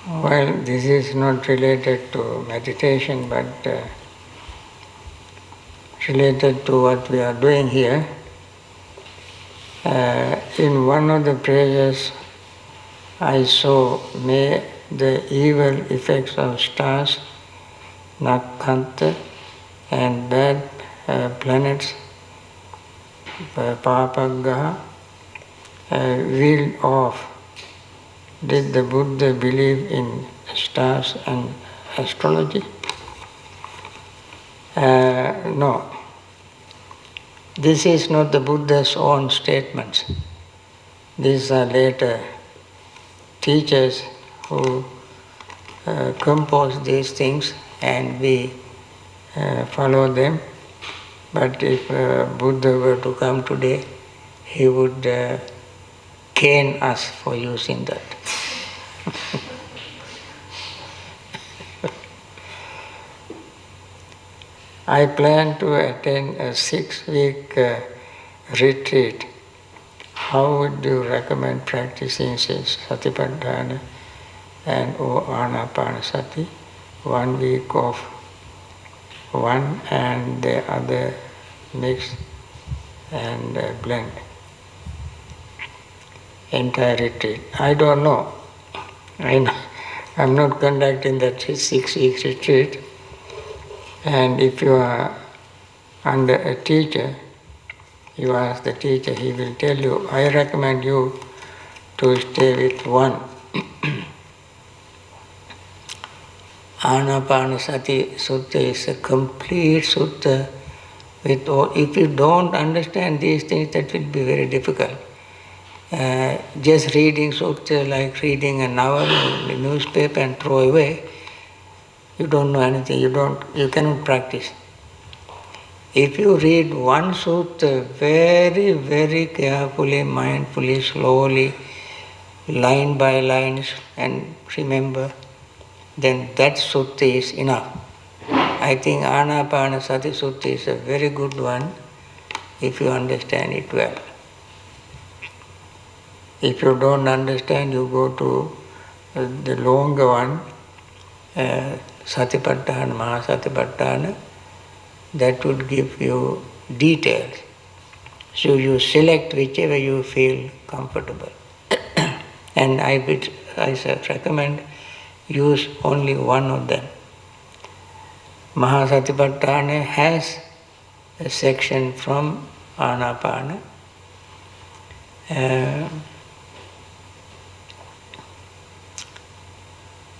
Well, this is not related to meditation, but related to what we are doing here. In one of the prayers, I saw, may the evil effects of stars, nakkhatra, and bad planets, papagaha, wheel off. Did the Buddha believe in stars and astrology? No. This is not the Buddha's own statements. These are later teachers who compose these things, and we follow them. But if Buddha were to come today, he would cane us for using that. I plan to attend a 6-week retreat. How would you recommend practicing Satipatthana and Anapanasati? 1 week of one and the other mix and blend. Entire retreat. I don't know. I'm not conducting that 6-week retreat. And if you are under a teacher, you ask the teacher, he will tell you, I recommend you to stay with one. Anapanasati Sutta is a complete sutta with all. If you don't understand these things, that will be very difficult. Just reading sutta like reading a novel in a newspaper and throw away, you don't know anything, you cannot practice. If you read one sutta very, very carefully, mindfully, slowly, line by line, and remember, then that sutta is enough. I think Anapanasati Sutta is a very good one if you understand it well. If you don't understand, you go to the longer one, Satipatthana, Mahasatipatthana, that would give you details. So you select whichever you feel comfortable. And I recommend use only one of them. Mahasatipatthana has a section from Anapana.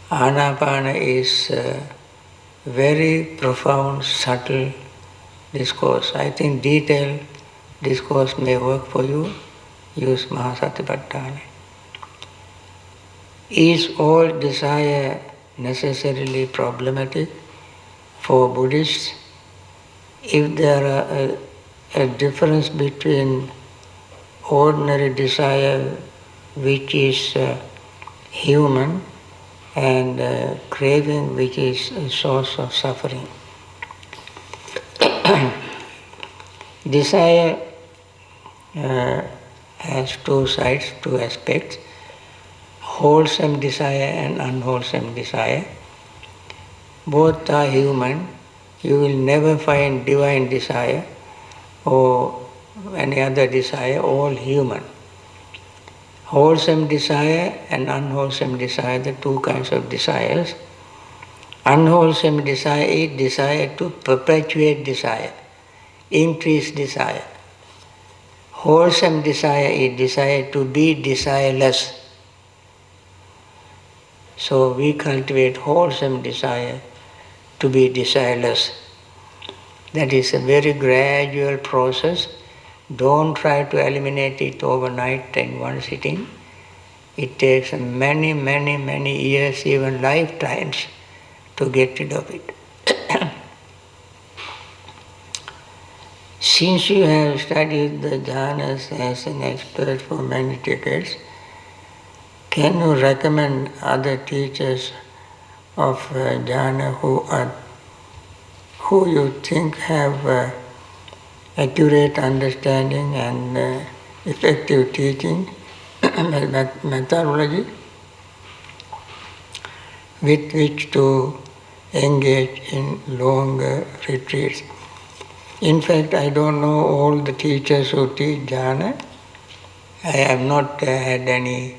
Anapana is very profound, subtle discourse. I think detailed discourse may work for you. Use Mahasatipatthana. Is all desire necessarily problematic for Buddhists? If there are a difference between ordinary desire, which is human, and craving, which is a source of suffering. Desire has two sides, two aspects: wholesome desire and unwholesome desire. Both are human. You will never find divine desire or any other desire, all human. Wholesome desire and unwholesome desire, the two kinds of desires. Unwholesome desire is desire to perpetuate desire, increase desire. Wholesome desire is desire to be desireless. So we cultivate wholesome desire to be desireless. That is a very gradual process. Don't try to eliminate it overnight in one sitting. It takes many, many, many years, even lifetimes, to get rid of it. Since you have studied the jhanas as an expert for many decades, can you recommend other teachers of jhana who you think have accurate understanding and effective teaching methodology? with which to engage in longer retreats. In fact, I don't know all the teachers who teach jhana. I have not had any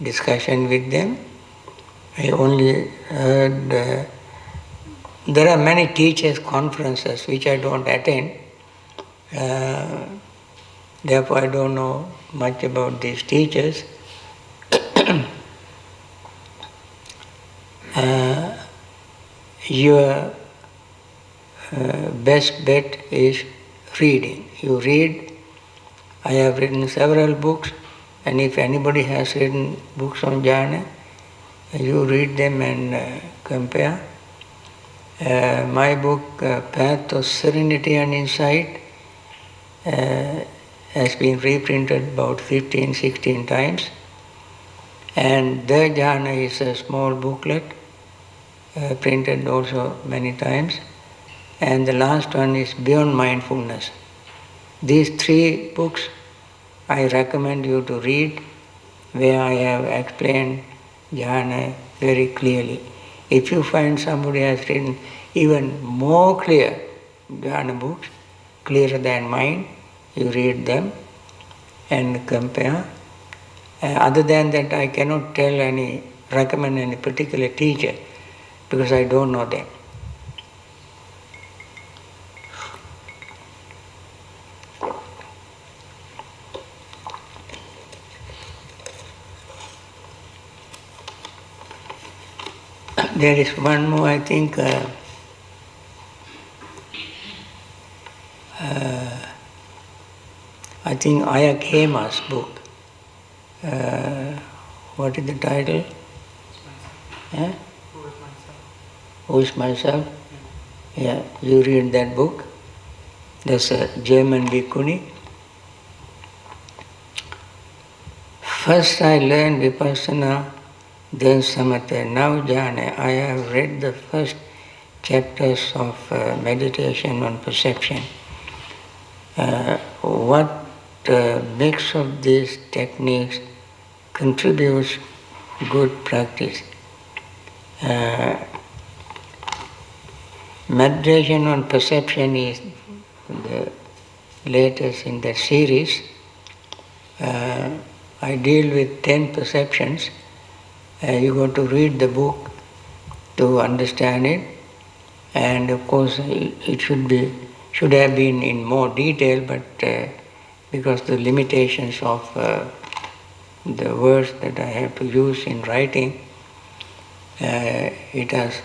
discussion with them. I only heard, there are many teachers' conferences which I don't attend. Therefore, I don't know much about these teachers. Your best bet is reading. You read. I have written several books, and if anybody has written books on jhana, you read them and compare. My book, Path of Serenity and Insight, has been reprinted about 15, 16 times. And The Jhana is a small booklet, printed also many times. And the last one is Beyond Mindfulness. These three books I recommend you to read, where I have explained jhana very clearly. If you find somebody has written even more clear jhana books, clearer than mine, you read them and compare. Other than that, I cannot recommend any particular teacher because I don't know them. There is one more, I think, Ayakema's book. What is the title? Who is Myself? Yeah, you read that book. That's a German bhikkhuni. First I learned Vipassana, then Samatha, now Jhana. I have read the first chapters of meditation on perception. What mix of these techniques contributes good practice? Meditation on perception is the latest in that series. I deal with 10 perceptions. You got to read the book to understand it, and of course it should have been in more detail, but because the limitations of the words that I have to use in writing, it has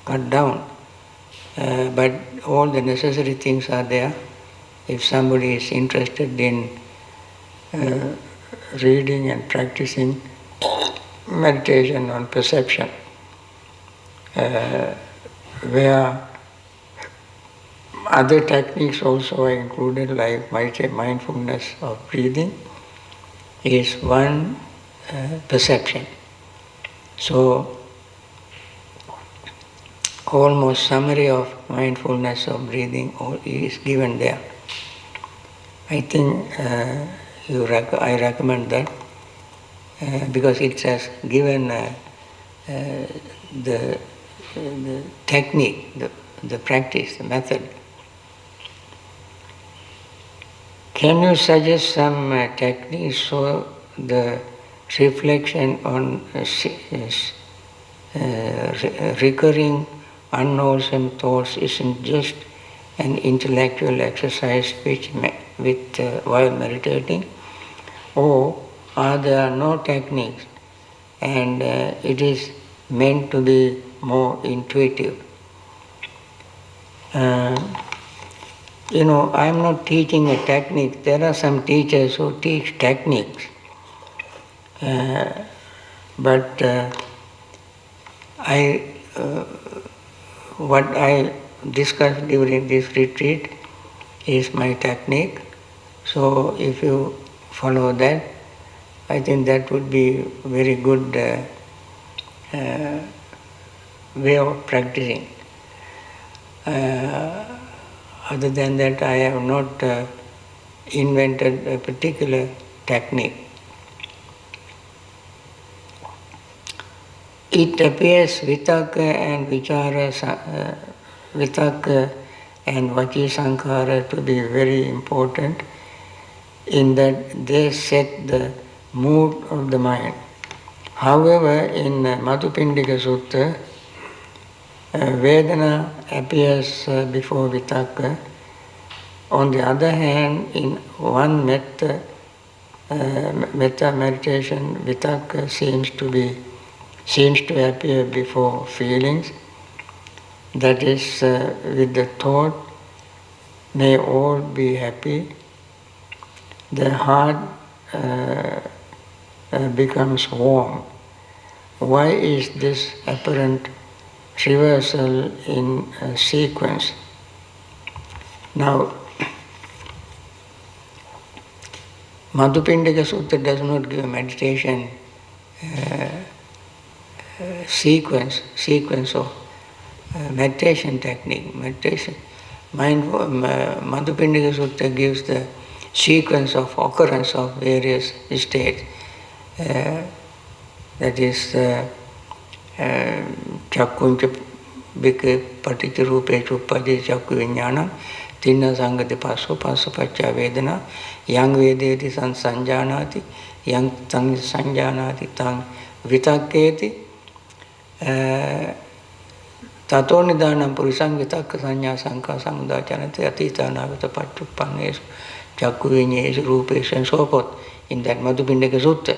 cut down. But all the necessary things are there. If somebody is interested in reading and practicing meditation on perception, where other techniques also are included, like mindfulness of breathing, is one perception. So, almost summary of mindfulness of breathing is given there. I think I recommend that because it has given the technique, the practice, the method. Can you suggest some techniques so the reflection on recurring unwholesome thoughts isn't just an intellectual exercise while meditating, or are there no techniques and it is meant to be more intuitive? I'm not teaching a technique. There are some teachers who teach techniques, but what I discussed during this retreat is my technique. So if you follow that, I think that would be a very good way of practicing. Other than that, I have not invented a particular technique. it appears Vitaka and Vichara, Vitaka and Vachi Sankhara to be very important in that they set the mood of the mind. However, in Madhupindika Sutta, Vedana appears before Vitaka. On the other hand, in one metta meditation, Vitaka seems to appear before feelings. That is, with the thought, may all be happy. The heart becomes warm. Why is this apparent reversal in sequence? Now, Madhupindika Sutta does not give meditation sequence of meditation technique. Madhupindika Sutta gives the sequence of occurrence of various states. That is, Chakkuncha Bhikkhave Paticca Rupechu Uppajjati Chakku Vijñānam Tinna Sangati Passo Pacca Vedana Yang Vedeti Sanjanati Yang Tang Sanjanati Tang Vitakketi Tato Nidanam Purisam Vitakka Sanya Sanka Samudachanati Atita Nagata Pachuppanesu Chakku Vijñesu Rupesu and so forth in that Madhupindika Sutta.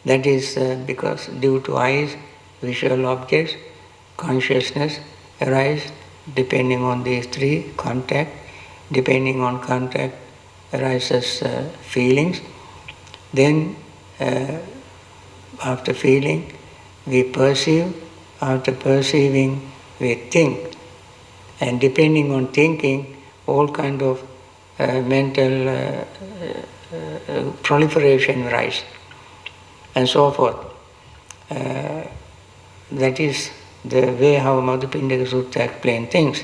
That is because due to eyes, visual objects, consciousness arise depending on these three, contact. Depending on contact arises feelings. Then after feeling, we perceive. After perceiving, we think. And depending on thinking, all kind of mental proliferation rise. And so forth. That is the way how Madhupindika Sutta explains things.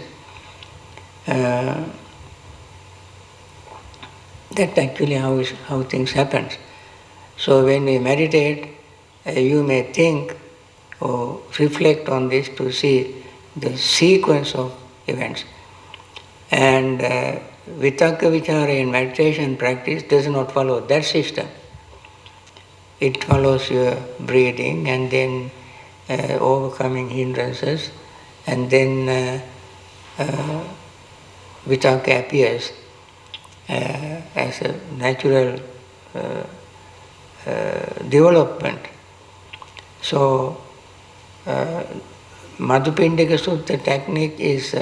That's actually how things happen. So when we meditate, you may think or reflect on this to see the sequence of events. And Vitakka Vichara in meditation practice does not follow that system. It follows your breathing and then overcoming hindrances, and then Vitakka appears as a natural development. So Madhupindika Sutta technique is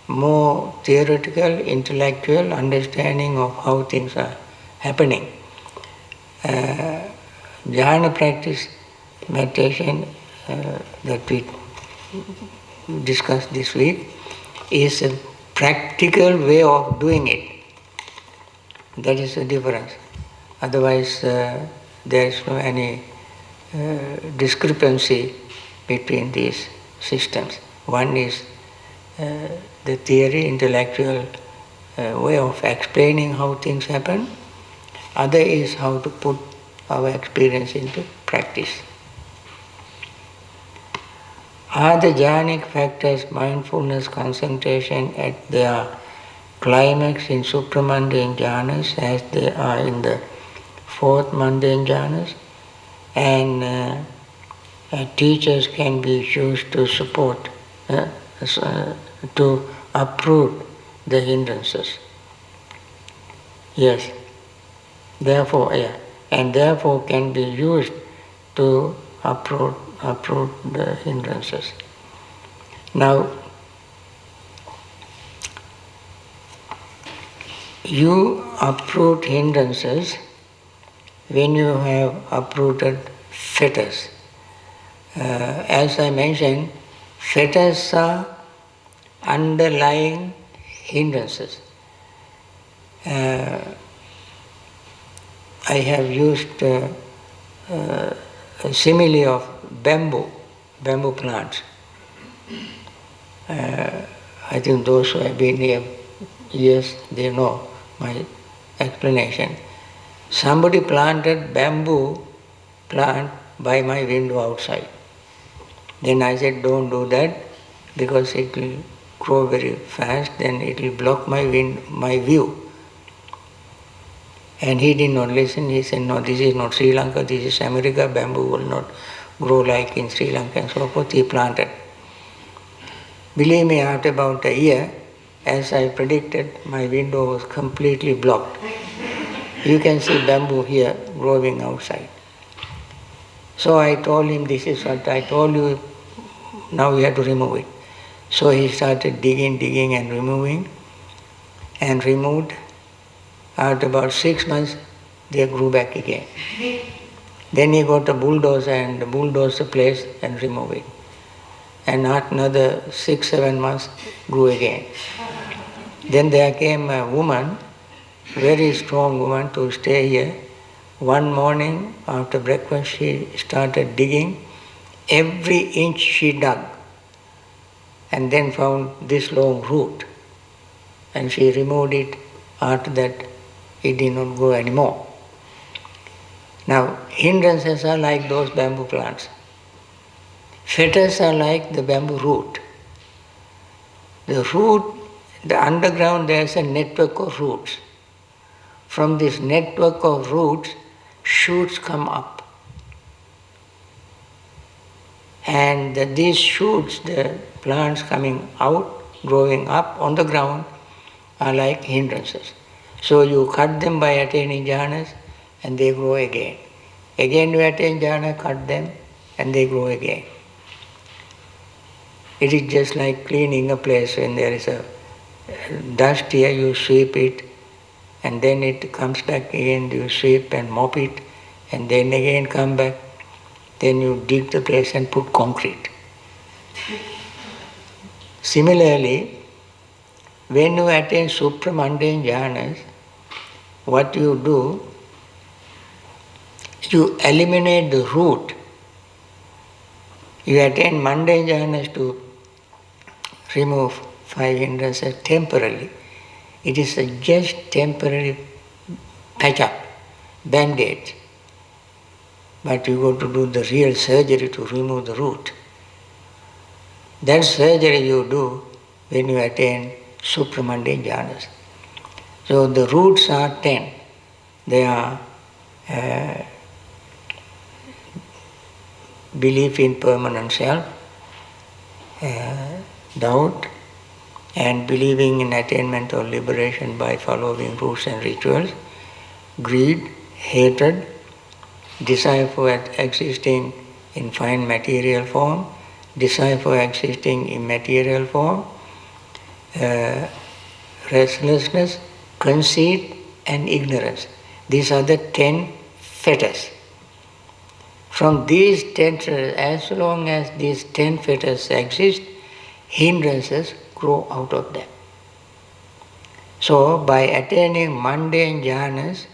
more theoretical, intellectual understanding of how things are happening. Jhana practice, meditation that we discussed this week is a practical way of doing it. That is the difference. Otherwise, there is no any discrepancy between these systems. One is the theory, intellectual way of explaining how things happen. Other is how to put our experience into practice. Are the jhanic factors, mindfulness, concentration at their climax in supramundane jhanas as they are in the fourth mundane jhanas? And teachers can be used to support, to uproot the hindrances. Yes. Therefore, and therefore can be used to uproot the hindrances. Now, you uproot hindrances when you have uprooted fetters. As I mentioned, fetters are underlying hindrances. I have used a simile of bamboo plants. I think those who have been here years, they know my explanation. Somebody planted bamboo plant by my window outside. Then I said, don't do that because it will grow very fast, then it will block my view. And he did not listen. He said, no, this is not Sri Lanka, this is America, bamboo will not grow like in Sri Lanka, and so forth. He planted. Believe me, after about a year, as I predicted, my window was completely blocked. You can see bamboo here growing outside. So I told him, this is what I told you, now you have to remove it. So he started digging and removed. After about 6 months, they grew back again. Then he got a bulldozer and bulldozed the place and removed it. And after another 6-7 months, grew again. Then there came a woman, very strong woman, to stay here. One morning after breakfast, she started digging. Every inch she dug and then found this long root. And she removed it. After that, it did not grow anymore. Now, hindrances are like those bamboo plants. Fetters are like the bamboo root. The root, the underground, there is a network of roots. From this network of roots, shoots come up. And these shoots, the plants coming out, growing up on the ground, are like hindrances. So you cut them by attaining jhanas and they grow again. Again you attain jhana, cut them and they grow again. It is just like cleaning a place. When there is a dust here, you sweep it and then it comes back again, you sweep and mop it and then again come back. Then you dig the place and put concrete. Similarly, when you attain supramundane jhanas, what you do, you eliminate the root. You attain mundane jhanas to remove 5 hindrances temporarily. It is a just temporary patch-up, band-aid. But you go to do the real surgery to remove the root. That surgery you do when you attain supramundane jhanas. So the roots are 10. They are belief in permanent self, doubt, and believing in attainment or liberation by following rules and rituals, greed, hatred, desire for existing in fine material form, desire for existing in material form, restlessness, conceit, and ignorance. These are the 10 fetters. From these 10 fetters, as long as these 10 fetters exist, hindrances grow out of them. So, by attaining mundane jhanas,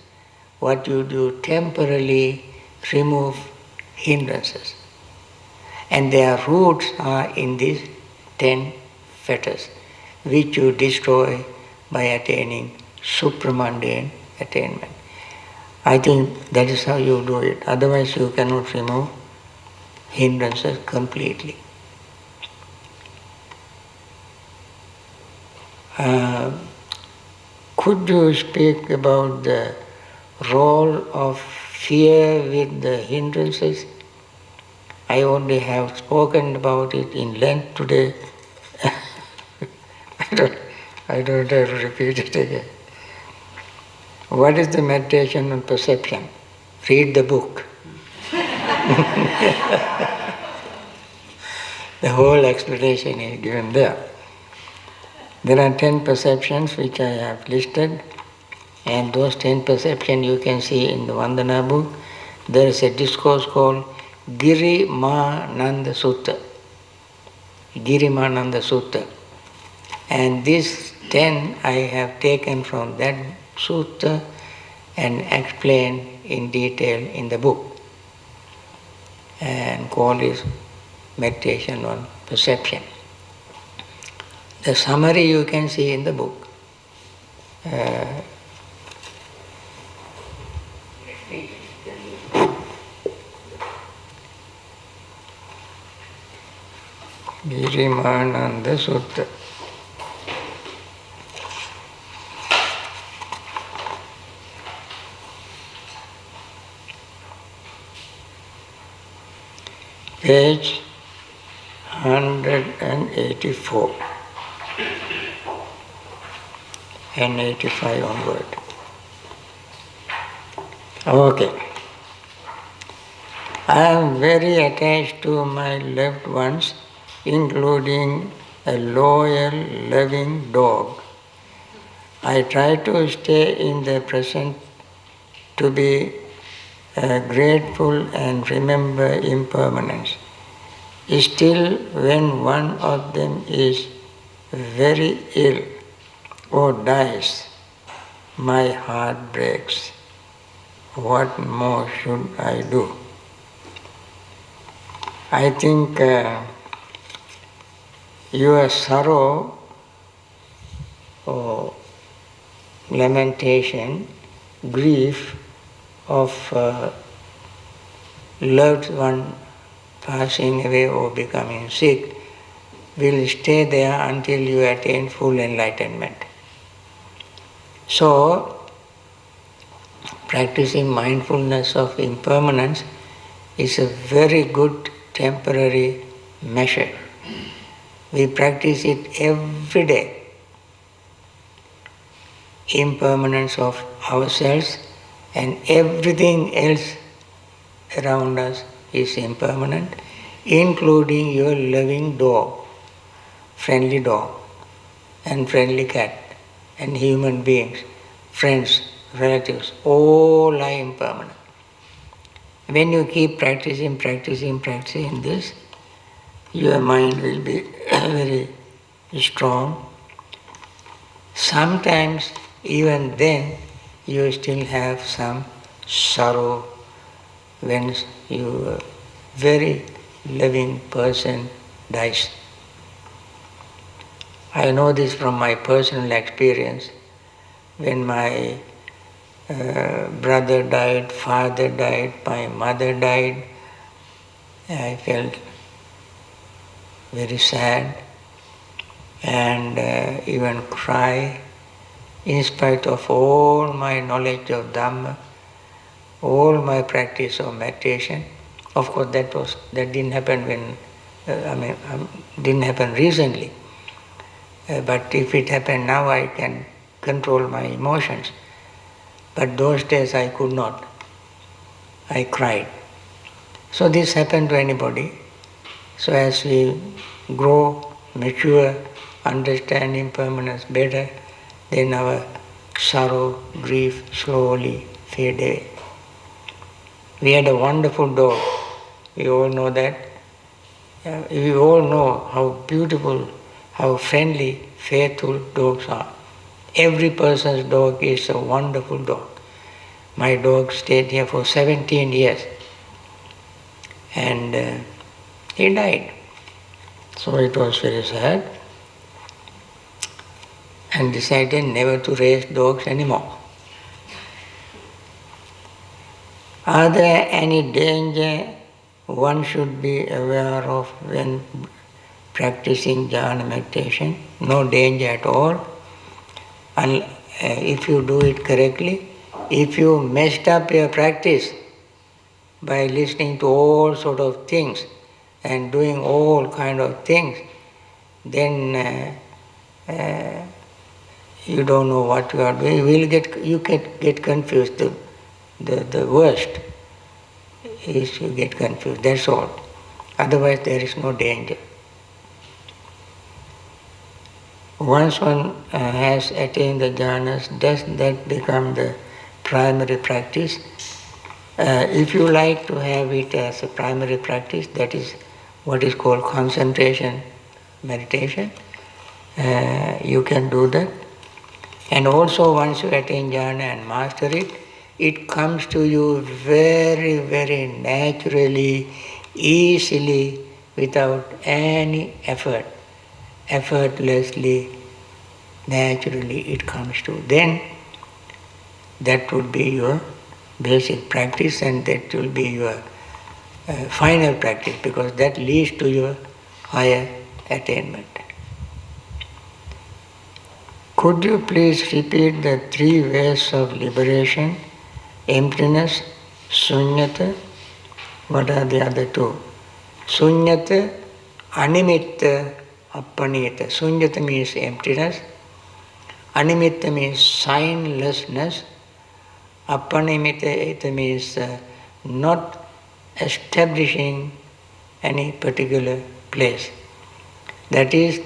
what you do, temporarily remove hindrances. And their roots are in these 10 fetters, which you destroy by attaining supramundane attainment. I think that is how you do it. Otherwise you cannot remove hindrances completely. Could you speak about the role of fear with the hindrances? I only have spoken about it in length today. I don't have to repeat it again. What is the meditation on perception? Read the book. The whole explanation is given there. There are 10 perceptions which I have listed, and those 10 perceptions you can see in the Vandana book. There is a discourse called Girimananda Sutta. Girimananda Sutta. And these 10 I have taken from that sutta and explained in detail in the book, and called it Meditation on Perception. The summary you can see in the book. Girimananda Sutta. Page 184 and 85 onward. Okay. I am very attached to my loved ones, including a loyal, loving dog. I try to stay in the present, to be grateful and remember impermanence. Still, when one of them is very ill or dies, my heart breaks. What more should I do? I think your sorrow or lamentation, grief of loved one passing away or becoming sick will stay there until you attain full enlightenment. So, practicing mindfulness of impermanence is a very good temporary measure. We practice it every day. Impermanence of ourselves and everything else around us is impermanent, including your loving dog, friendly dog, and friendly cat, and human beings, friends, relatives, all are impermanent. When you keep practicing this, your mind will be very strong. Sometimes, even then, you still have some sorrow when your very loving person dies. I know this from my personal experience. When my brother died, father died, my mother died, I felt very sad and even cry, in spite of all my knowledge of Dhamma, all my practice of meditation. Of course, that didn't happen didn't happen recently. But if it happened now, I can control my emotions. But those days I could not. I cried. So this happened to anybody. So as we grow, mature, understand impermanence better, then our sorrow, grief slowly fade away. We had a wonderful dog. We all know that. We all know how beautiful, how friendly, faithful dogs are. Every person's dog is a wonderful dog. My dog stayed here for 17 years and he died. So it was very sad and decided never to raise dogs anymore. Are there any danger one should be aware of when practicing jhana meditation? No danger at all. And if you do it correctly, if you messed up your practice by listening to all sort of things and doing all kind of things, then you don't know what you are doing. You get confused. The worst is you get confused. That's all. Otherwise, there is no danger. Once one has attained the jhanas, does that become the primary practice? If you like to have it as a primary practice, that is what is called concentration meditation, you can do that. And also once you attain jhana and master it, it comes to you very, very naturally, easily, without any effort. Effortlessly, naturally it comes to. Then that would be your basic practice and that will be your final practice, because that leads to your higher attainment. Could you please repeat the 3 ways of liberation? Emptiness, sunyata, what are the other 2? Sunyata, animitta, appanita. Sunyata means emptiness, animitta means signlessness, appanimita means not establishing any particular place. That is,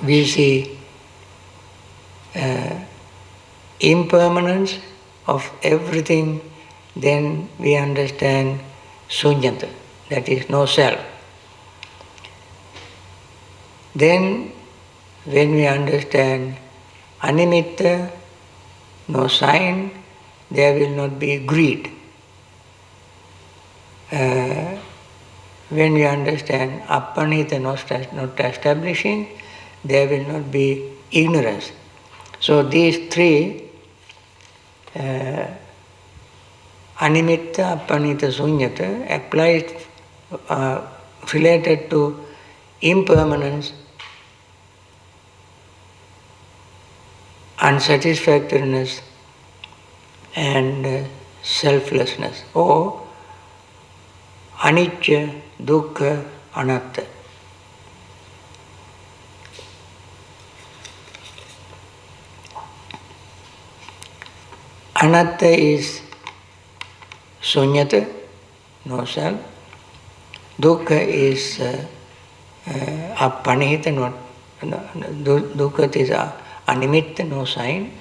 we see impermanence of everything, then we understand sunyata, that is no self. Then when we understand animitta, no sign, there will not be greed. When we understand appanita, not establishing, there will not be ignorance. So these 3, animitta, appanita, sunyata, applies related to impermanence, unsatisfactoriness, and selflessness, or anicca, dukkha, anatta. Anatta is sunyata, no self. Dukkha is appanihita, dukkha is animitta, no sign.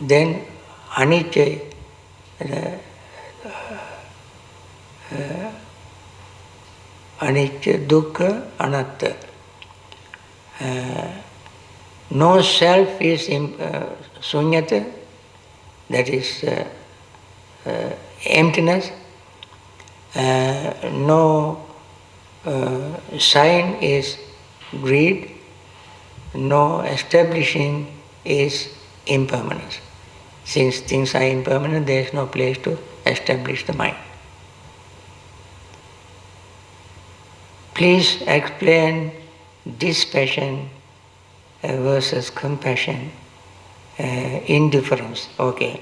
Then anicca, anicca, dukkha, anatta. No self is sunyata, that is emptiness. No sign is greed. No establishing is impermanence. Since things are impermanent, there is no place to establish the mind. Please explain dispassion versus compassion, indifference. Okay.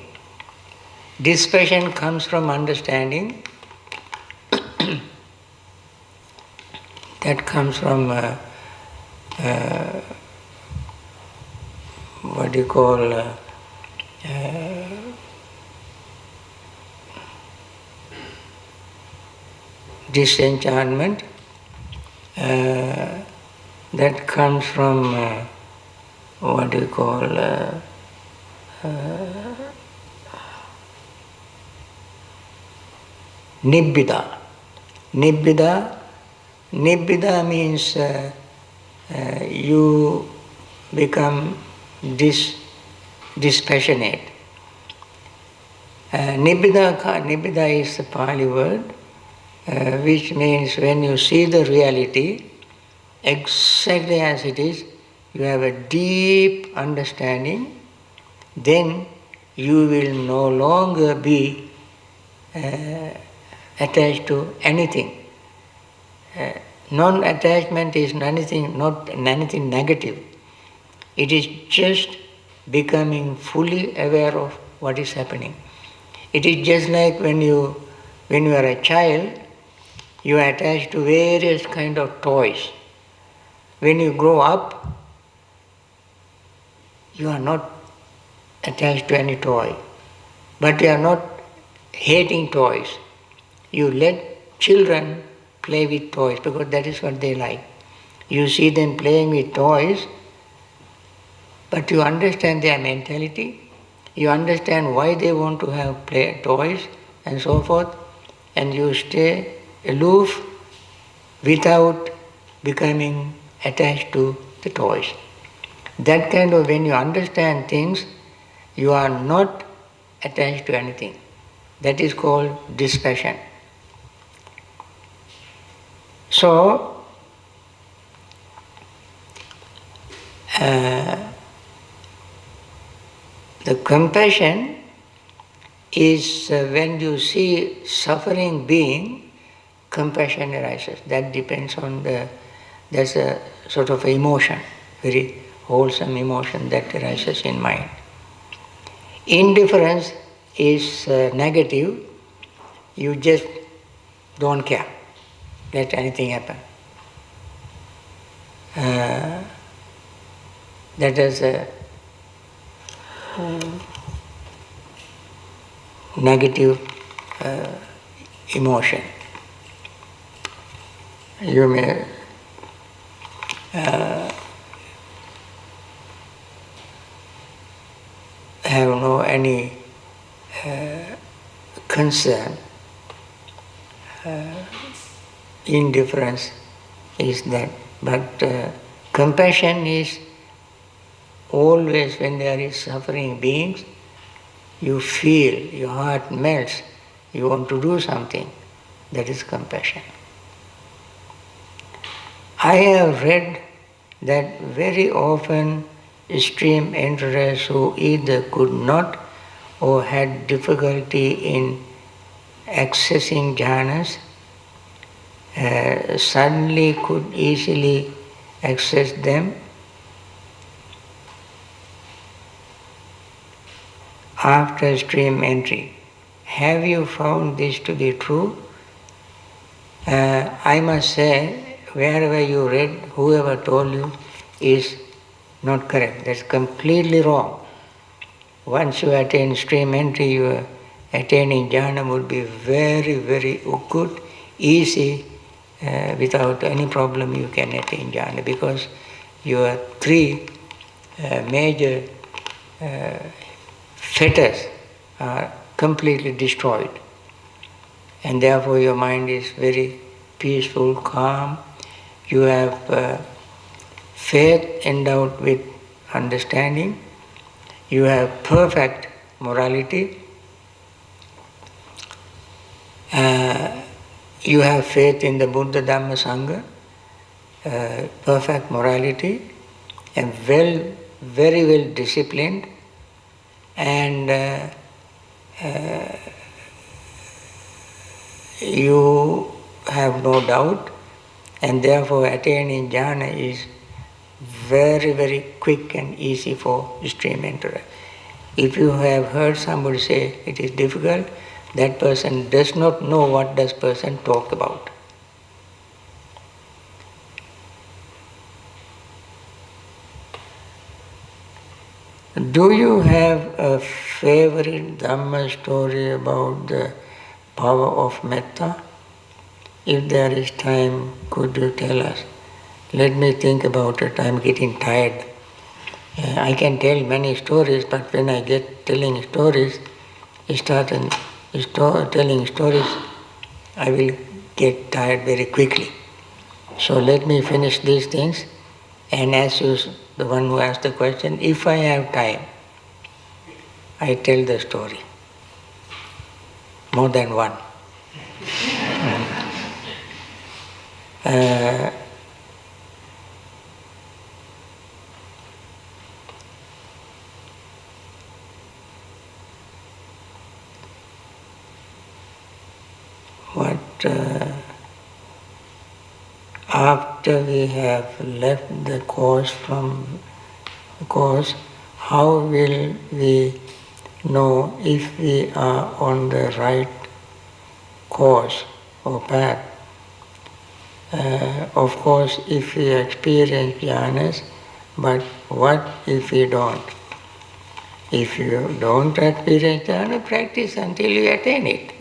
Dispassion comes from understanding. That comes from what you call disenchantment. That comes from what do you call nibbida. Nibbida means you become dispassionate. Nibbida is a Pali word, which means when you see the reality exactly as it is, you have a deep understanding, then you will no longer be attached to anything. Non-attachment is not anything negative. It is just becoming fully aware of what is happening. It is just like when you are a child, you are attached to various kind of toys. When you grow up, you are not attached to any toy, but you are not hating toys. You let children play with toys because that is what they like. You see them playing with toys, but you understand their mentality, you understand why they want to have toys and so forth, and you stay aloof without becoming attached to the toys. That kind of, when you understand things, you are not attached to anything. That is called dispassion. So, the compassion is when you see suffering being, compassion arises. That depends on there's a sort of emotion, very wholesome emotion that arises in mind. Indifference is negative, you just don't care, let anything happen. That is a negative emotion. You may have no any concern. Indifference is that. But compassion is always when there is suffering beings, you feel, your heart melts, you want to do something. That is compassion. I have read that very often stream enterers who either could not or had difficulty in accessing jhanas suddenly could easily access them after stream entry. Have you found this to be true? I must say, wherever you read, whoever told you is not correct. That's completely wrong. Once you attain stream entry, your attaining jhana would be very, very good, easy, without any problem you can attain jhana, because your three major fetters are completely destroyed, and therefore your mind is very peaceful, calm. You have faith endowed with understanding. You have perfect morality. You have faith in the Buddha, Dhamma, Sangha, perfect morality, and very well disciplined, and you have no doubt, and therefore attaining jhana is very, very quick and easy for stream enterer. If you have heard somebody say it is difficult, that person does not know what this person talk about. Do you have a favorite Dhamma story about the power of metta? If there is time, could you tell us? Let me think about it. I am getting tired. I can tell many stories, but when I get telling stories, telling stories, I will get tired very quickly. So let me finish these things and ask you, the one who asked the question, if I have time, I tell the story. More than one. After we have left the course how will we know if we are on the right course or path? Of course, if we experience jhanas, but what if we don't? If you don't experience jhana, practice until you attain it.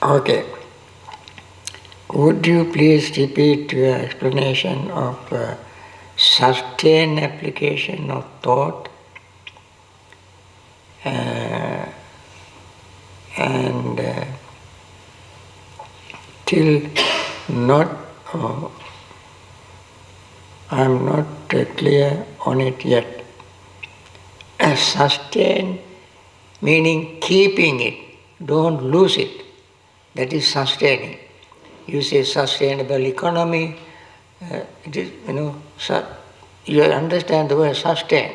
Okay. Would you please repeat your explanation of sustained application of thought and till not, I'm not clear on it yet. Sustain meaning keeping it. don't lose it. That is sustaining. You say sustainable economy, it is, you understand the word sustain.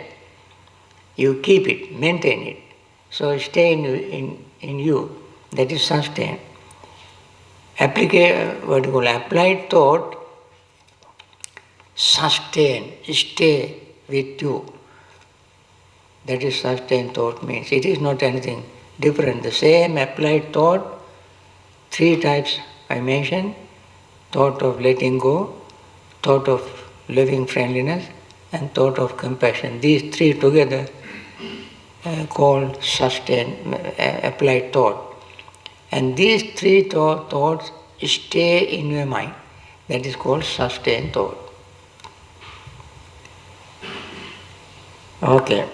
You keep it, maintain it. So stay in you. That is sustain. Applied thought, sustain, stay with you. That is sustain thought means. It is not anything different. The same applied thought, 3 types I mentioned: thought of letting go, thought of loving friendliness, and thought of compassion. These 3 together called sustain, applied thought. And these 3 thoughts stay in your mind. That is called sustained thought. Okay.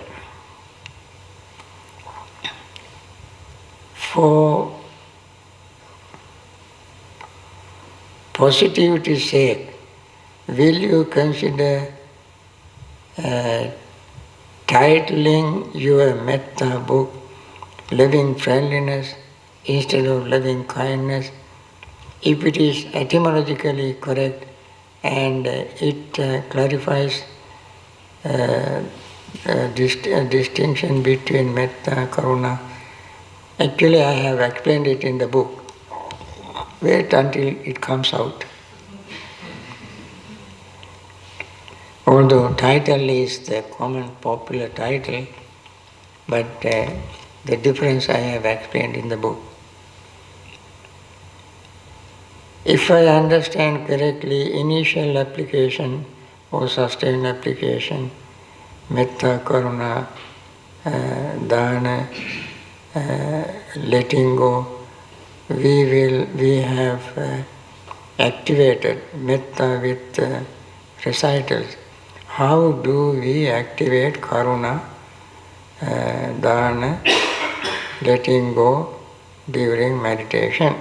For positivity's sake, will you consider titling your metta book Loving Friendliness instead of Loving Kindness, if it is etymologically correct and it clarifies distinction between metta, karuna? Actually, I have explained it in the book. Wait until it comes out. Although title is the common popular title, but the difference I have explained in the book. If I understand correctly, initial application or sustained application, metta, karuna, dana, letting go, we have activated metta with recitals. How do we activate karuna, dana, letting go during meditation?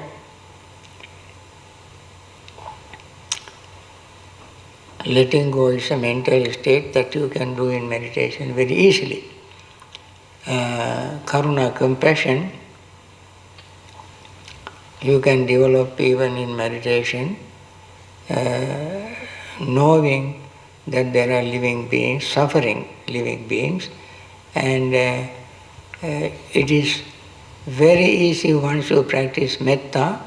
Letting go is a mental state that you can do in meditation very easily. Karuna, compassion, you can develop even in meditation, knowing that there are living beings, suffering living beings, and it is very easy once you practice metta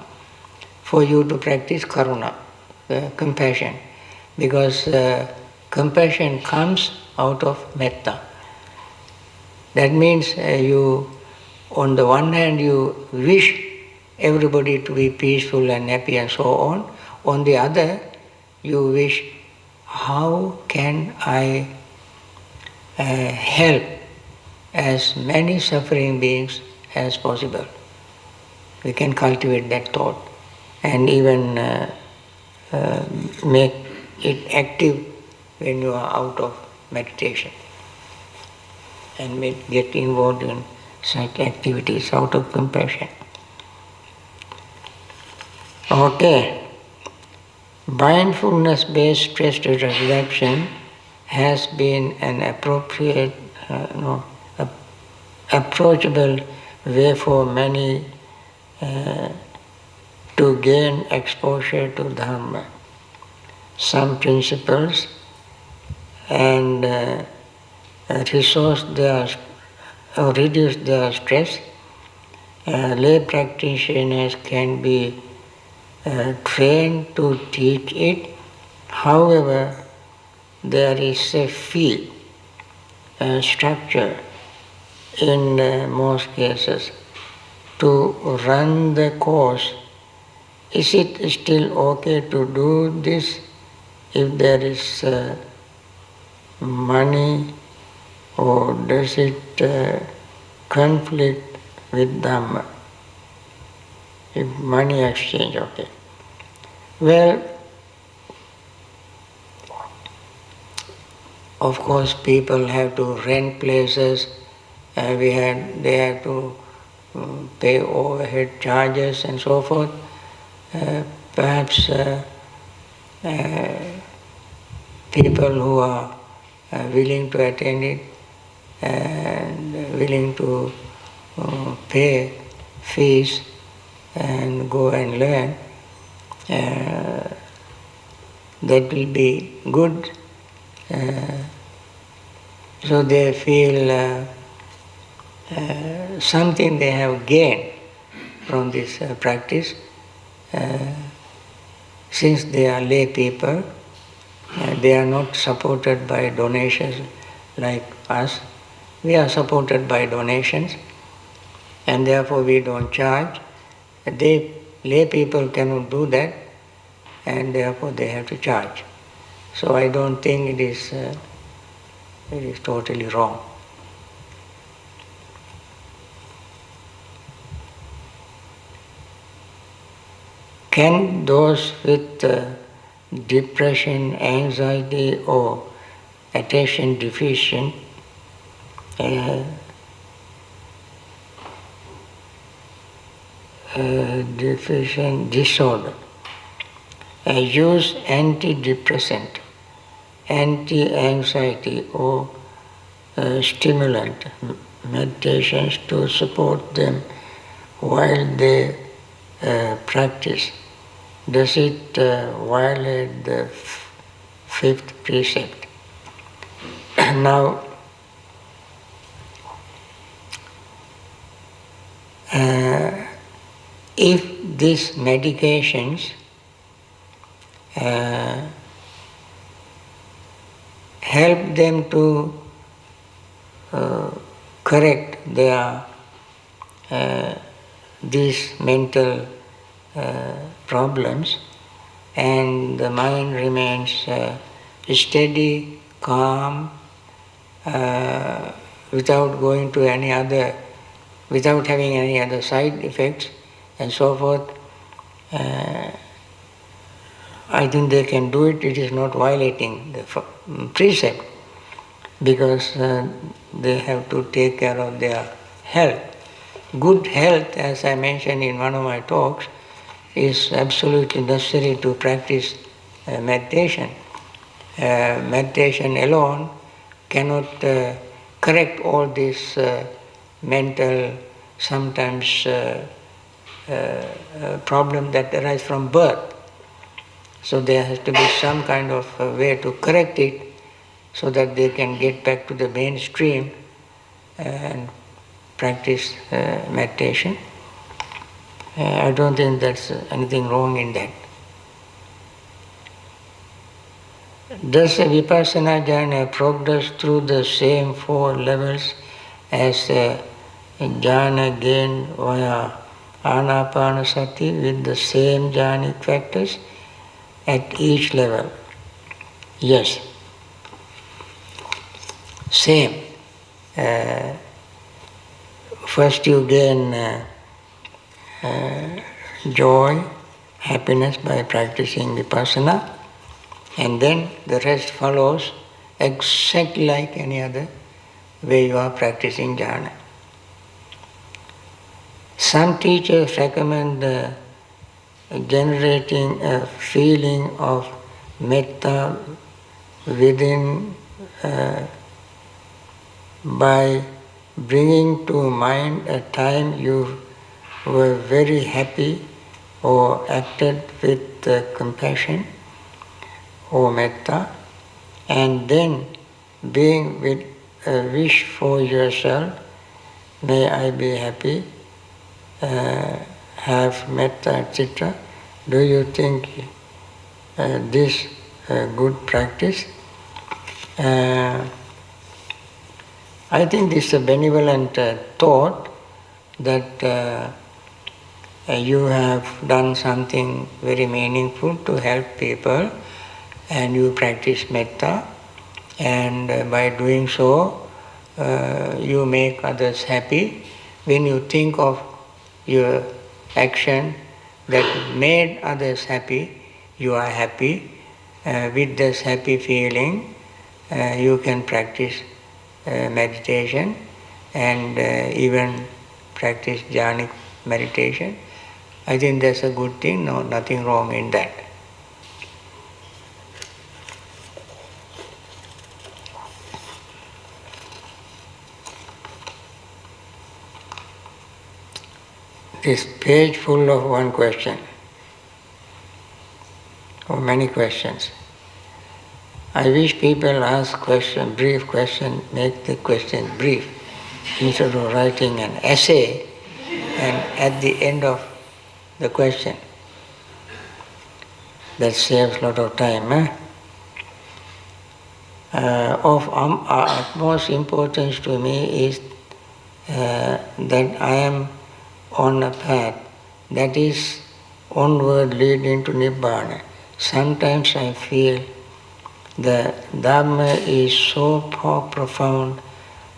for you to practice karuna, compassion, because compassion comes out of metta. That means you, on the one hand, you wish everybody to be peaceful and happy and so on. On the other, you wish, how can I help as many suffering beings as possible? We can cultivate that thought and even make it active when you are out of meditation, and get involved in such activities out of compassion. Okay. Mindfulness-based stress reduction has been an appropriate, approachable way for many to gain exposure to Dharma, some principles, and reduce their stress. Lay practitioners can be trained to teach it. However, there is a fee, structure in most cases to run the course. Is it still okay to do this if there is money, or does it conflict with Dhamma? If money exchange, okay. Well, of course, people have to rent places. They have to pay overhead charges and so forth. Perhaps people who are willing to attend it and willing to pay fees and go and learn, that will be good. So they feel something they have gained from this practice. Since they are lay people, they are not supported by donations like us. We are supported by donations, and therefore we don't charge. Lay people cannot do that, and therefore they have to charge. So I don't think it is totally wrong. Can those with depression, anxiety, or attention deficient disorder use antidepressant, anti-anxiety, or stimulant meditations to support them while they practice? Does it violate the fifth precept? Now, if these medications help them to correct their these mental problems, and the mind remains steady, calm, without going to any other, without having any other side effects and so forth, I think they can do it. It is not violating the precept, because they have to take care of their health. Good health, as I mentioned in one of my talks, is absolutely necessary to practice meditation. Meditation alone cannot correct all these mental, sometimes problems that arise from birth. So there has to be some kind of way to correct it, so that they can get back to the mainstream and practice meditation. I don't think there's anything wrong in that. Does a Vipassana jhana progress through the same 4 levels as jhana gained via anapanasati with the same jhanic factors at each level? Yes. Same. First you gain joy, happiness by practicing Vipassana, and then the rest follows exactly like any other way you are practicing jhana. Some teachers recommend generating a feeling of metta within by bringing to mind a time you were very happy or acted with compassion or metta, and then being with a wish for yourself, may I be happy, have metta, etc. Do you think this good practice? I think this is a benevolent thought that you have done something very meaningful to help people, and you practice metta, and by doing so you make others happy. When you think of your action that made others happy, you are happy. With this happy feeling, you can practice meditation and even practice jhanic meditation. I think that's a good thing, no, nothing wrong in that. this page full of one question, or many questions. I wish people ask question, brief question, make the question brief, instead of writing an essay and at the end of the question. That saves a lot of time. Of utmost importance to me is that I am on a path that is onward leading to Nibbana. Sometimes I feel the Dhamma is so profound,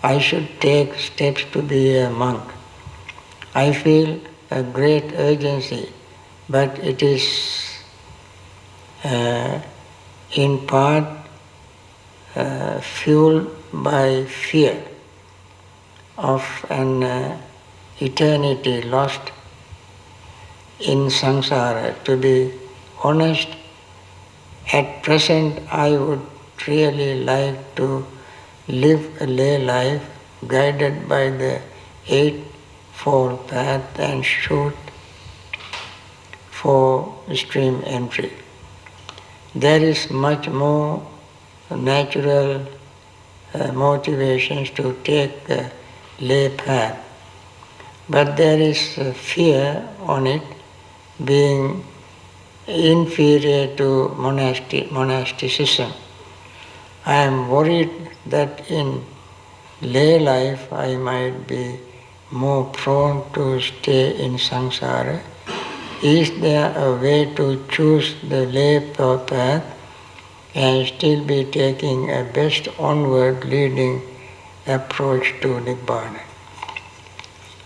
I should take steps to be a monk. I feel a great urgency, but it is in part fueled by fear of an eternity lost in samsara. To be honest, at present I would really like to live a lay life guided by the Eightfold Path and shoot for stream entry. There is much more natural motivations to take the lay path, but there is fear on it being inferior to monasticism. I am worried that in lay life I might be more prone to stay in samsara. Is there a way to choose the lay path and still be taking a best onward leading approach to Nibbana?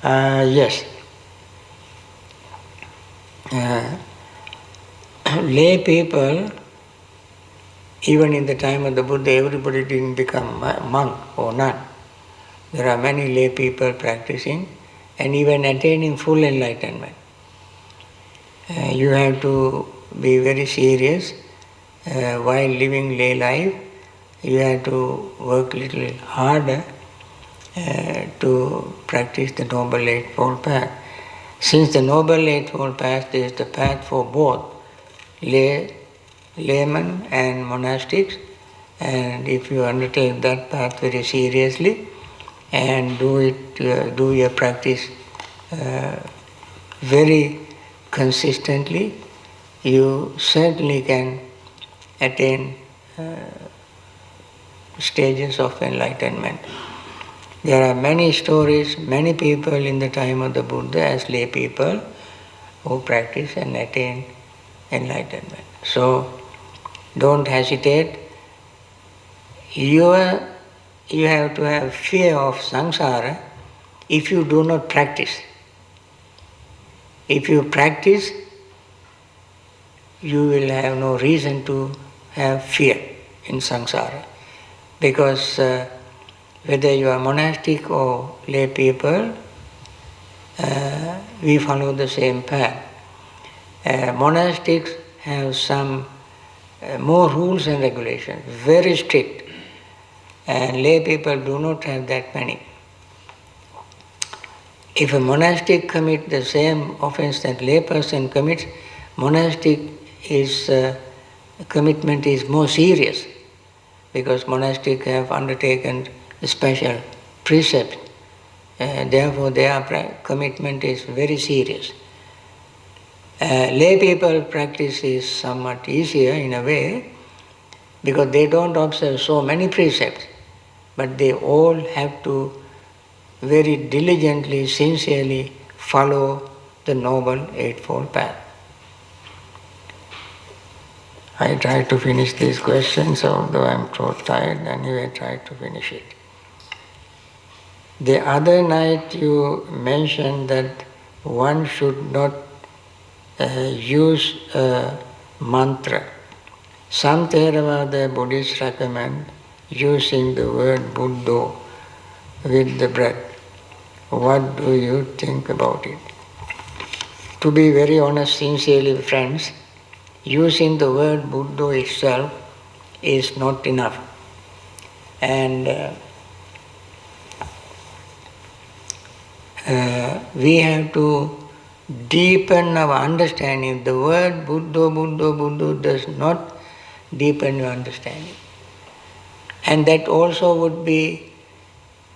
Yes. Lay people, even in the time of the Buddha, everybody didn't become monk or nun. There are many lay people practicing and even attaining full enlightenment. You have to be very serious while living lay life. You have to work a little harder to practice the Noble Eightfold Path. Since the Noble Eightfold Path is the path for both laymen and monastics, and if you undertake that path very seriously and do your practice very consistently, you certainly can attain stages of enlightenment. There are many stories, many people in the time of the Buddha as lay people who practice and attain enlightenment. So don't hesitate. You have to have fear of samsara if you do not practice. If you practice, you will have no reason to have fear in samsara. Because whether you are monastic or lay people, we follow the same path. Monastics have some more rules and regulations, very strict, and lay people do not have that many. If a monastic commits the same offense that lay person commits, monastic commitment is more serious, because monastic have undertaken special precepts. Therefore, their commitment is very serious. Lay people practice is somewhat easier in a way, because they don't observe so many precepts, but they all have to very diligently, sincerely follow the Noble Eightfold Path. I try to finish these questions, although I'm so tired, anyway I try to finish it. The other night you mentioned that one should not use a mantra. Some Theravada Buddhists recommend using the word Buddho with the breath. What do you think about it? To be very honest, sincerely, friends, using the word Buddho itself is not enough. And we have to deepen our understanding. The word Buddha does not deepen your understanding. And that also would be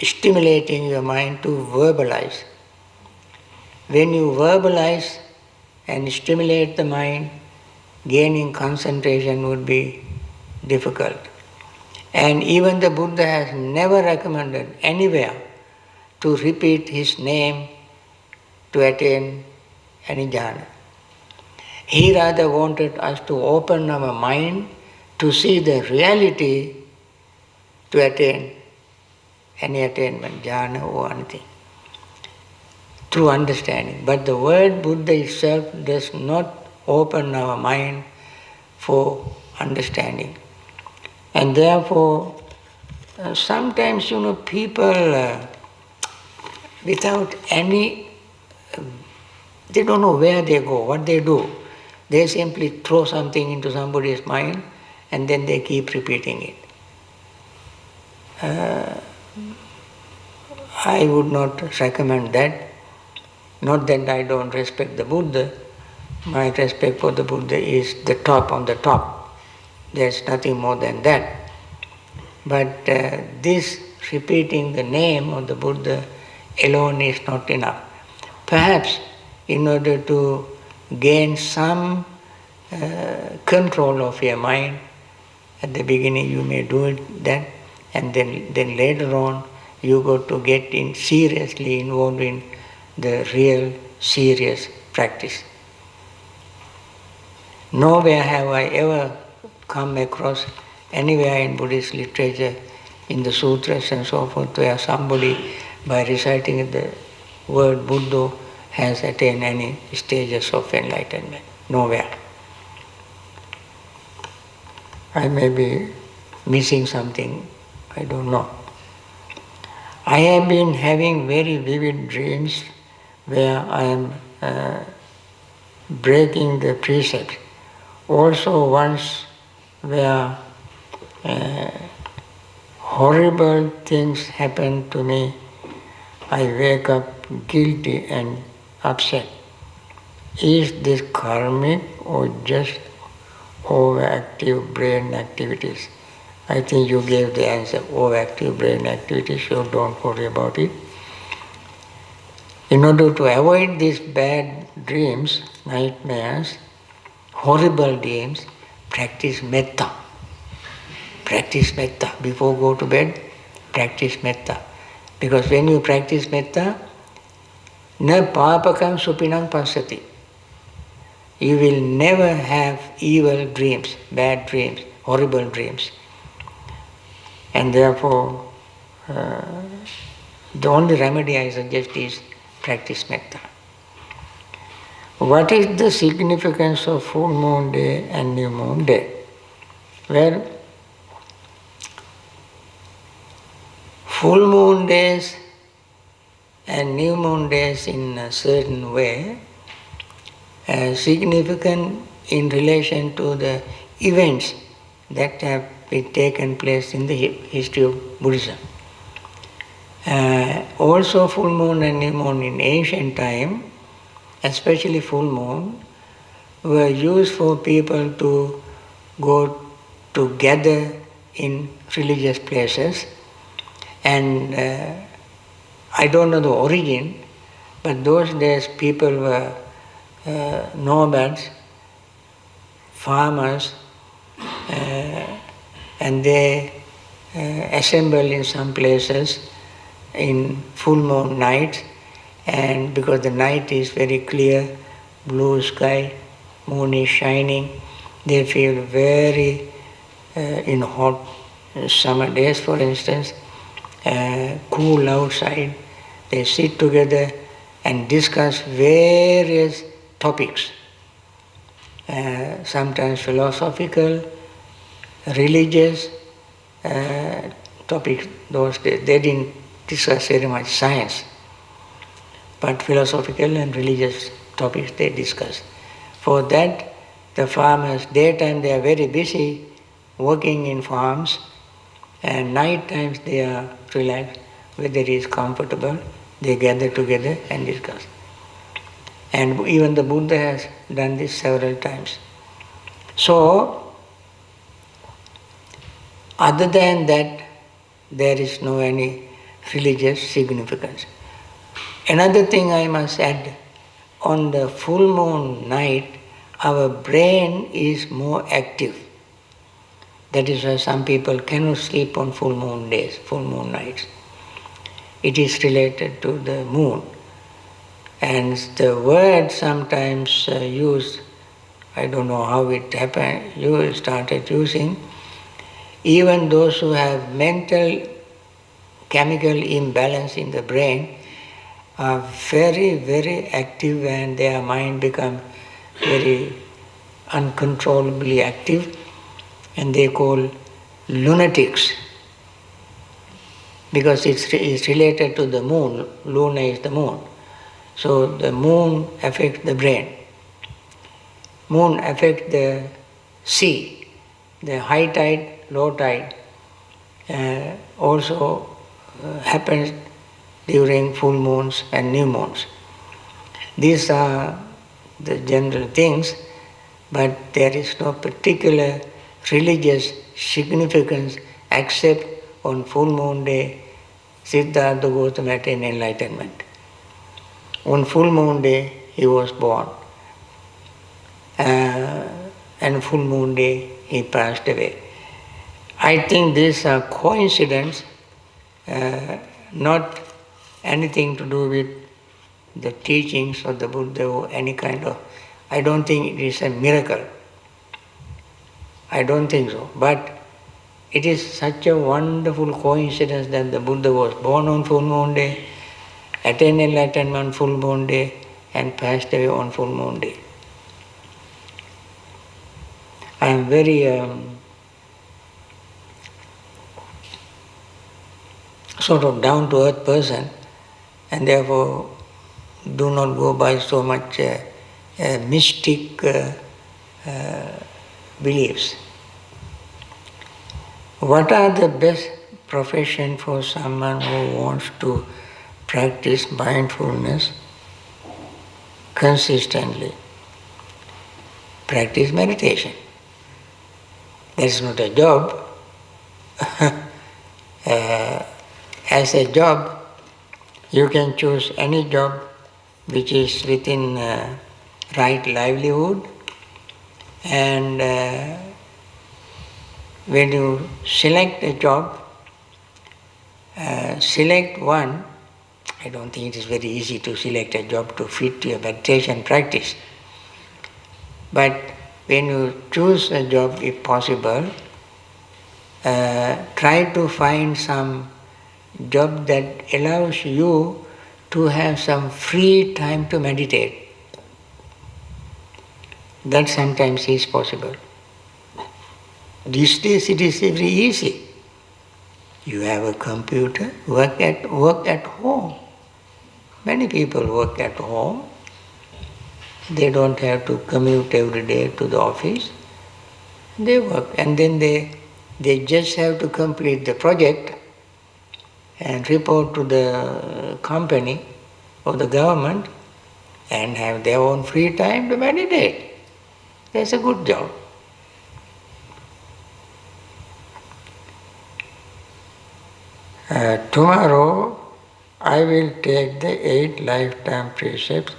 stimulating your mind to verbalize. When you verbalize and stimulate the mind, gaining concentration would be difficult. And even the Buddha has never recommended anywhere to repeat his name to attain any jhana. He rather wanted us to open our mind to see the reality to attain any attainment, jhana or anything, through understanding. But the word Buddha itself does not open our mind for understanding. And therefore, sometimes, people without any, they don't know where they go, what they do. They simply throw something into somebody's mind and then they keep repeating it. I would not recommend that. Not that I don't respect the Buddha. My respect for the Buddha is the top on the top. There's nothing more than that. But this repeating the name of the Buddha alone is not enough. Perhaps in order to gain some control of your mind, at the beginning you may do it that, and then later on you got to get seriously involved in the real serious practice. Nowhere have I ever come across anywhere in Buddhist literature, in the sutras and so forth, where somebody, by reciting the word Buddha, has attained any stages of enlightenment. Nowhere. I may be missing something, I don't know. I have been having very vivid dreams where I am breaking the precepts. Also once where horrible things happen to me, I wake up guilty and upset. Is this karmic or just overactive brain activities? I think you gave the answer, overactive brain activities, so don't worry about it. In order to avoid these bad dreams, nightmares, horrible dreams, practice metta. Practice metta. Before go to bed, practice metta. Because when you practice metta, na papakam supinam pasati. You will never have evil dreams, bad dreams, horrible dreams. And therefore, the only remedy I suggest is practice metta. What is the significance of full moon day and new moon day? Well, full moon days and new moon days in a certain way are significant in relation to the events that have been taken place in the history of Buddhism. Also full moon and new moon in ancient time, especially full moon, were used for people to go to gather in religious places. And I don't know the origin, but those days people were nomads, farmers, and they assemble in some places in full moon nights, and because the night is very clear, blue sky, moon is shining, they feel very, in hot summer days for instance, cool outside, they sit together and discuss various topics, sometimes philosophical, religious topics. Those days they didn't discuss very much science, but philosophical and religious topics they discuss. For that, the farmers, daytime they are very busy working in farms, and night times they are relaxed, weather is comfortable, they gather together and discuss. And even the Buddha has done this several times. So, other than that, there is no any religious significance. Another thing I must add, on the full moon night, our brain is more active. That is why some people cannot sleep on full moon days, full moon nights. It is related to the moon. And the word sometimes used, I don't know how it happened, you started using, even those who have mental chemical imbalance in the brain are very, very active, and their mind becomes very uncontrollably active, and they call lunatics, because it's related to the moon. Luna is the moon. So the moon affects the brain. Moon affects the sea. The high tide, low tide also happens during full moons and new moons. These are the general things, but there is no particular religious significance except on full moon day, Siddhartha Gautama attained enlightenment. On full moon day, he was born. And full moon day, he passed away. I think these are coincidence, not anything to do with the teachings of the Buddha or any kind of. I don't think it is a miracle. I don't think so. But it is such a wonderful coincidence that the Buddha was born on full moon day, attained enlightenment on full moon day, and passed away on full moon day. I am very sort of down-to-earth person, and therefore do not go by so much mystic beliefs. What are the best profession for someone who wants to practice mindfulness consistently? Practice meditation. That's not a job. As a job, you can choose any job which is within right livelihood, and when you select a job, select one. I don't think it is very easy to select a job to fit your meditation practice. But when you choose a job, if possible, try to find some job that allows you to have some free time to meditate. That sometimes is possible. These days it is very easy. You have a computer, work at home. Many people work at home. They don't have to commute every day to the office. They work, and then they just have to complete the project and report to the company or the government and have their own free time to meditate. That's a good job. Tomorrow I will take the 8 lifetime precepts.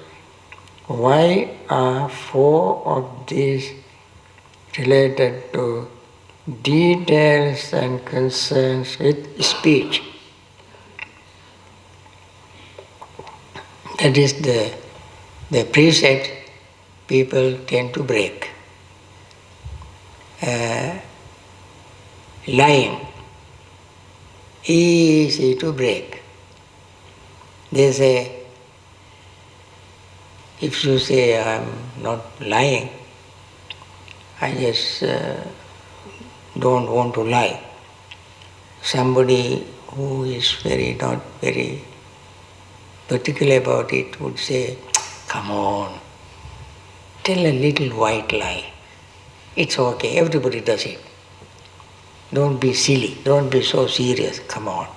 Why are 4 of these related to details and concerns with speech? That is the precept people tend to break. Lying, easy to break. They say, if you say I am not lying, I just don't want to lie. Somebody who is not very particular about it would say, come on, tell a little white lie. It's okay, everybody does it. Don't be silly, don't be so serious, come on.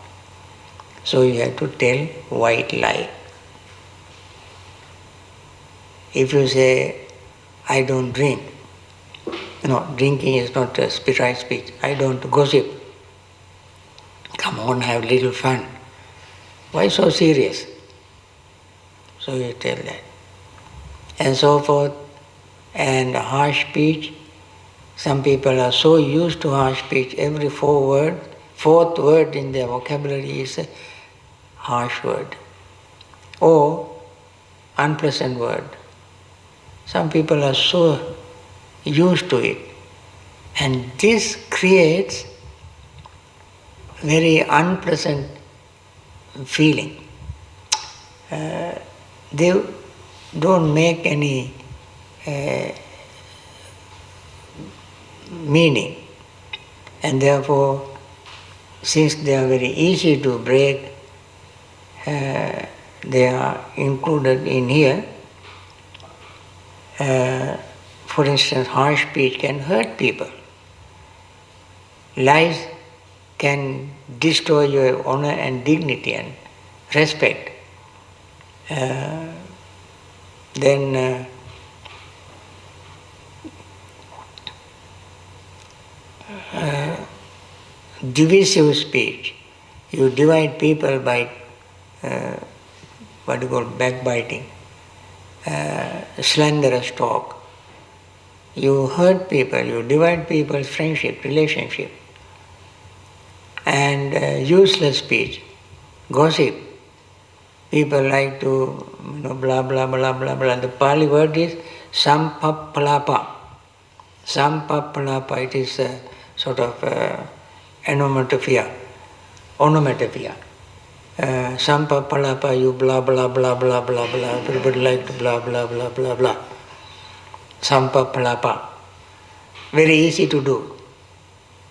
So you have to tell white lie. If you say, I don't drink, drinking is not a right speech. I don't gossip. Come on, have little fun. Why so serious? So you tell that. And so forth. And harsh speech. Some people are so used to harsh speech, every fourth word in their vocabulary is a harsh word or unpleasant word. Some people are so used to it. And this creates very unpleasant feeling. They don't make any meaning, and therefore, since they are very easy to break, they are included in here. For instance, harsh speech can hurt people. Lies can destroy your honor and dignity and respect. Then divisive speech. You divide people by what you call backbiting, slanderous talk. You hurt people, you divide people's friendship, relationship. And useless speech, gossip. People like to, blah, blah, blah, blah, blah. The Pali word is sampapalapa. Sampapalapa, it is a sort of onomatopoeia. Sampapalapa, you blah, blah, blah, blah, blah, blah. Everybody like to blah, blah, blah, blah, blah. Sampapalapa. Very easy to do.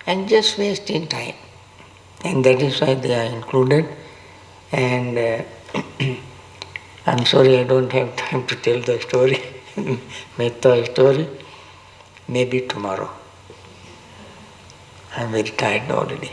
And just wasting time. And that is why they are included. And I'm sorry I don't have time to tell the story, metta story. Maybe tomorrow. I'm very tired already.